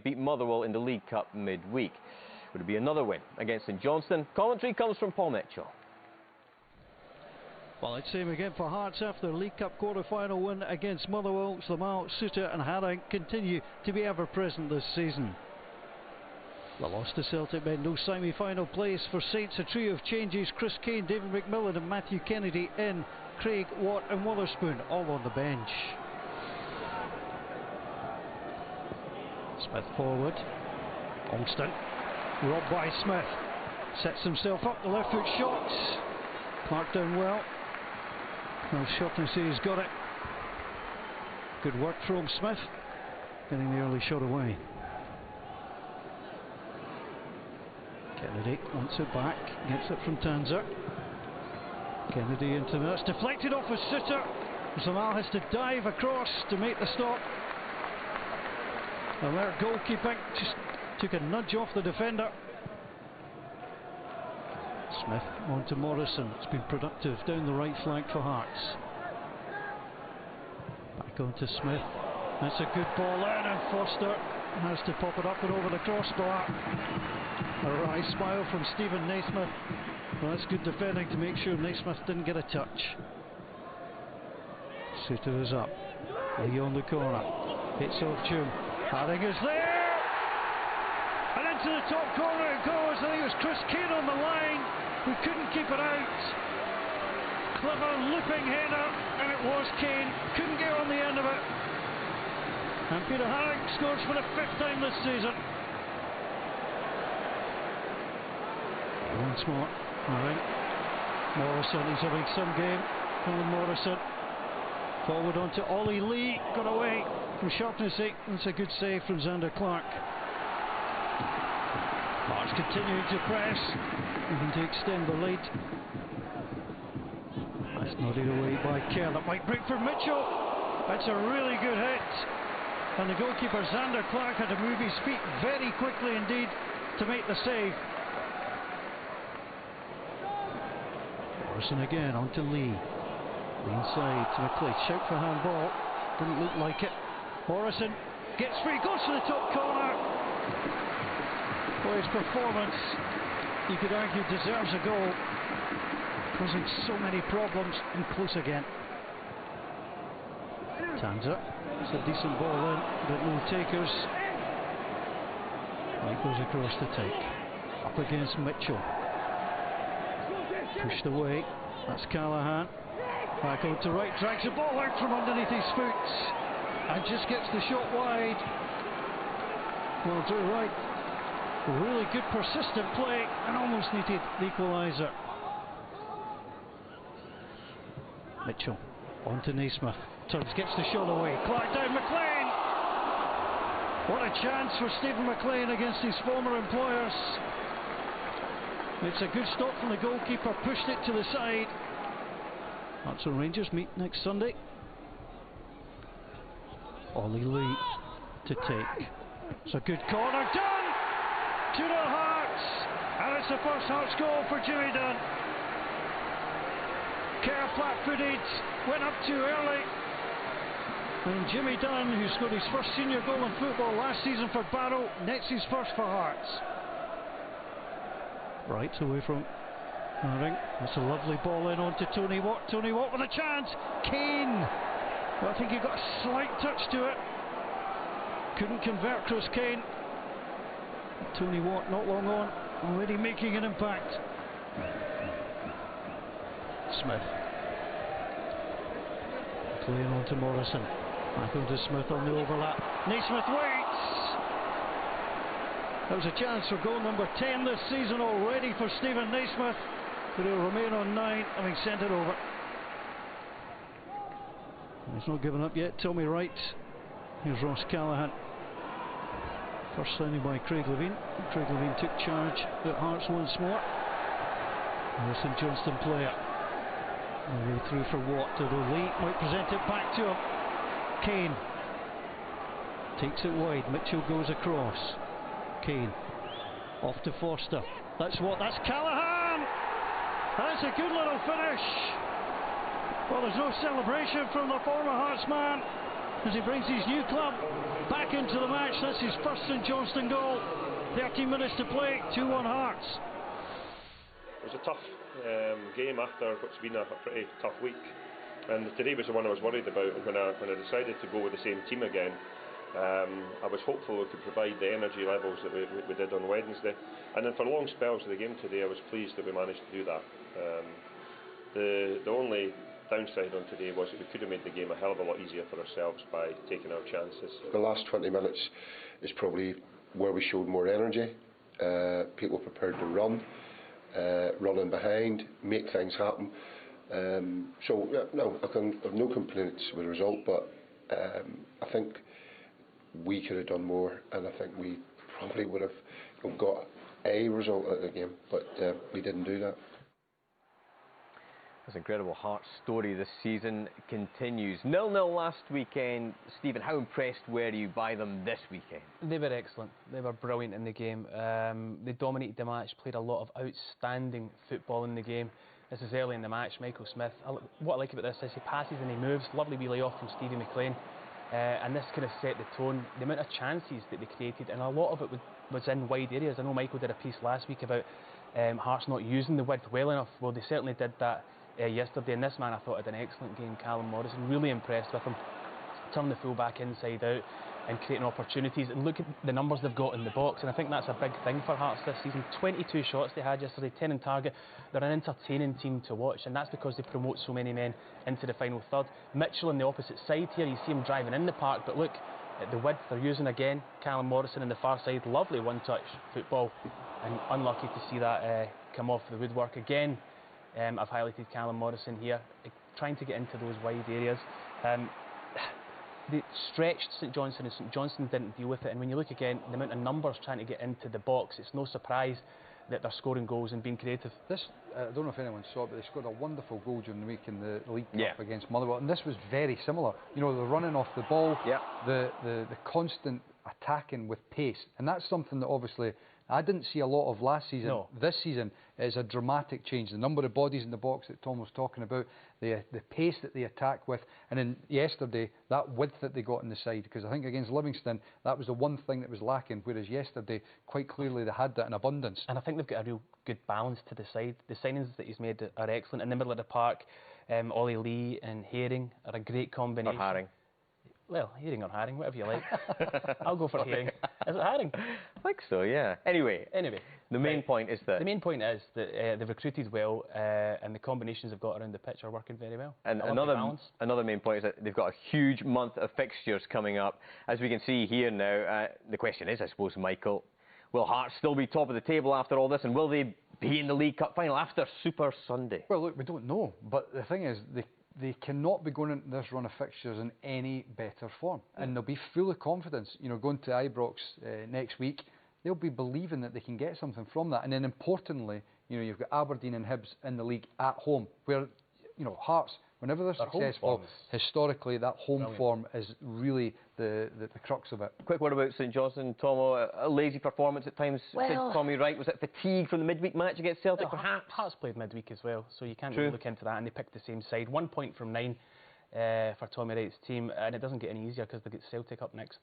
beat Motherwell in the League Cup midweek. Would it be another win against St Johnstone? Commentary comes from Paul Mitchell. Well, it's same again for Hearts after the League Cup quarter-final win against Motherwell. Slamal, Suter and Haring continue to be ever-present this season. The loss to Celtic meant no semi-final place for Saints. A trio of changes: Chris Kane, David McMillan and Matthew Kennedy in, Craig, Watt and Wotherspoon all on the bench. Smith forward, Alston, robbed by Smith, sets himself up, the left foot shot, Clark down well. Well, Shotnessy got it. Good work from Smith, getting the early shot away. Kennedy wants it back, gets it from Tanser. Kennedy into that's deflected off a Suter. Zamal has to dive across to make the stop. Alert goalkeeping, just took a nudge off the defender. Smith on to Morrison. It's been productive down the right flank for Hearts. Back on to Smith. That's a good ball in, and Foster has to pop it up and over the crossbar. A wry smile from Stephen Naismith. Well, that's good defending to make sure Naismith didn't get a touch. Suter is up. Lee on the corner. Hits off June. Haring is there! And into the top corner it goes. I think it was Chris Kane on the line who couldn't keep it out. Clever looping header, and it was Kane. Couldn't get on the end of it. And Peter Haring scores for the 5th time this season. Once more, Haring. Morrison, he's having some game. Colin Morrison. Forward onto Ollie Lee, got away from Shaughnessy. That's a good save from Zander Clark. Hearts continuing to press, even to extend the lead. That's nodded away by Kerr. That might break for Mitchell. That's a really good hit. And the goalkeeper Zander Clark had to move his feet very quickly indeed to make the save. Morrison again onto Lee. Inside to McLeish, shout for handball, didn't look like it. Morrison gets free, goes to the top corner. Well, his performance, you could argue, deserves a goal, causing so many problems, and close again. Tanser, it's a decent ball in, but no takers. He goes across to take, up against Mitchell. Pushed away, that's Callahan. Back on to right, drags the ball out from underneath his foot and just gets the shot wide. Well, Drew Wright, really good persistent play and almost needed the equaliser. Mitchell on to Naismith, turns, gets the shot away. Clark down, McLean. What a chance for Stephen McLean against his former employers. It's a good stop from the goalkeeper, pushed it to the side. Hearts and Rangers meet next Sunday. Ollie Lee to take. It's a good corner, done! 2-0 Hearts, and it's the first Hearts goal for Jimmy Dunn. Kerr flat-footed, went up too early. And Jimmy Dunn, who scored his first senior goal in football last season for Barrow, nets his first for Hearts. Right away from Haring. That's a lovely ball in onto Tony Watt. Tony Watt with a chance. Kane. Well, I think he got a slight touch to it. Couldn't convert Chris Kane. Tony Watt not long on, already making an impact. Smith. Playing on to Morrison. Back on to Smith on the overlap. Naismith waits. That was a chance for goal number 10 this season already for Stephen Naismith. But he'll remain on 9, having sent it over. He's not given up yet. Tommy Wright. Here's Ross Callahan. First signing by Craig Levine. Craig Levine took charge at Hearts once more. And the St Johnstone player. All the way through for Watt. Although Lee might present it back to him. Kane takes it wide. Mitchell goes across. Kane off to Foster. That's Watt. That's Callahan. That's a good little finish. Well, there's no celebration from the former Hearts man. as he brings his new club back into the match. That's his first St Johnstone goal. 13 minutes to play, 2-1 Hearts. It was a tough game after what's been a pretty tough week, and today was the one I was worried about. And when I decided to go with the same team again, I was hopeful we could provide the energy levels that we did on Wednesday, and then for long spells of the game today I was pleased that we managed to do that. The only downside on today was that we could have made the game a hell of a lot easier for ourselves by taking our chances. The last 20 minutes is probably where we showed more energy. People prepared to run, running behind, make things happen. So no, I have no complaints with the result, but I think we could have done more, and I think we probably would have got a result out of the game, but we didn't do that. This incredible Hearts story this season continues. 0-0 last weekend. Stephen, how impressed were you by them this weekend? They were excellent. They were brilliant in the game. They dominated the match, played a lot of outstanding football in the game. This is early in the match. Michael Smith, what I like about this is he passes and he moves. Lovely wee lay-off from Stevie McLean. And this kind of set the tone. The amount of chances that they created, and a lot of it was in wide areas. I know Michael did a piece last week about Hearts not using the width well enough. Well, they certainly did that yesterday, and this man I thought had an excellent game. Callum Morrison, really impressed with him. Turn the full back inside out and creating opportunities, and look at the numbers they've got in the box, and I think that's a big thing for Hearts this season. 22 shots they had yesterday, 10 in target. They're an entertaining team to watch, and that's because they promote so many men into the final third. Mitchell on the opposite side here, you see him driving in the park, but look at the width they're using again. Callum Morrison on the far side, lovely one-touch football, and unlucky to see that come off the woodwork again. I've highlighted Callum Morrison here, trying to get into those wide areas. They stretched St Johnstone, and St Johnstone didn't deal with it. And when you look again, the amount of numbers trying to get into the box, it's no surprise that they're scoring goals and being creative. This, I don't know if anyone saw it, but they scored a wonderful goal during the week in the League Cup against Motherwell, and this was very similar. You know, the running off the ball, the constant attacking with pace, and that's something that obviously I didn't see a lot of last season. No. This season is a dramatic change. The number of bodies in the box that Tom was talking about, the pace that they attack with, and then yesterday, that width that they got on the side, because I think against Livingston, that was the one thing that was lacking, whereas yesterday, quite clearly they had that in abundance. And I think they've got a real good balance to the side. The signings that he's made are excellent. In the middle of the park, Ollie Lee and Herring are a great combination. Or Haring. Well, Herring or Haring, whatever you like. I'll go for Herring. Is it Haring? I think so, yeah. Anyway, the main point is that... The main point is that they've recruited well, and the combinations they've got around the pitch are working very well. And another main point is that they've got a huge month of fixtures coming up. As we can see here now, the question is, I suppose, Michael, will Hearts still be top of the table after all this, and will they be in the League Cup final after Super Sunday? Well, look, we don't know, but the thing is, they cannot be going into this run of fixtures in any better form, and they'll be full of confidence. You know, going to Ibrox next week, they'll be believing that they can get something from that. And then importantly, you know, you've got Aberdeen and Hibs in the league at home, where, you know, Hearts, whenever they're successful, historically that home form is really the crux of it. Quick word about St Johnstone, Tomo. A lazy performance at times, said Tommy Wright. Was it fatigue from the midweek match against Celtic, perhaps? Hearts played midweek as well, so you can't really look into that, and they picked the same side. 1 point from 9 for Tommy Wright's team, and it doesn't get any easier because they get Celtic up next.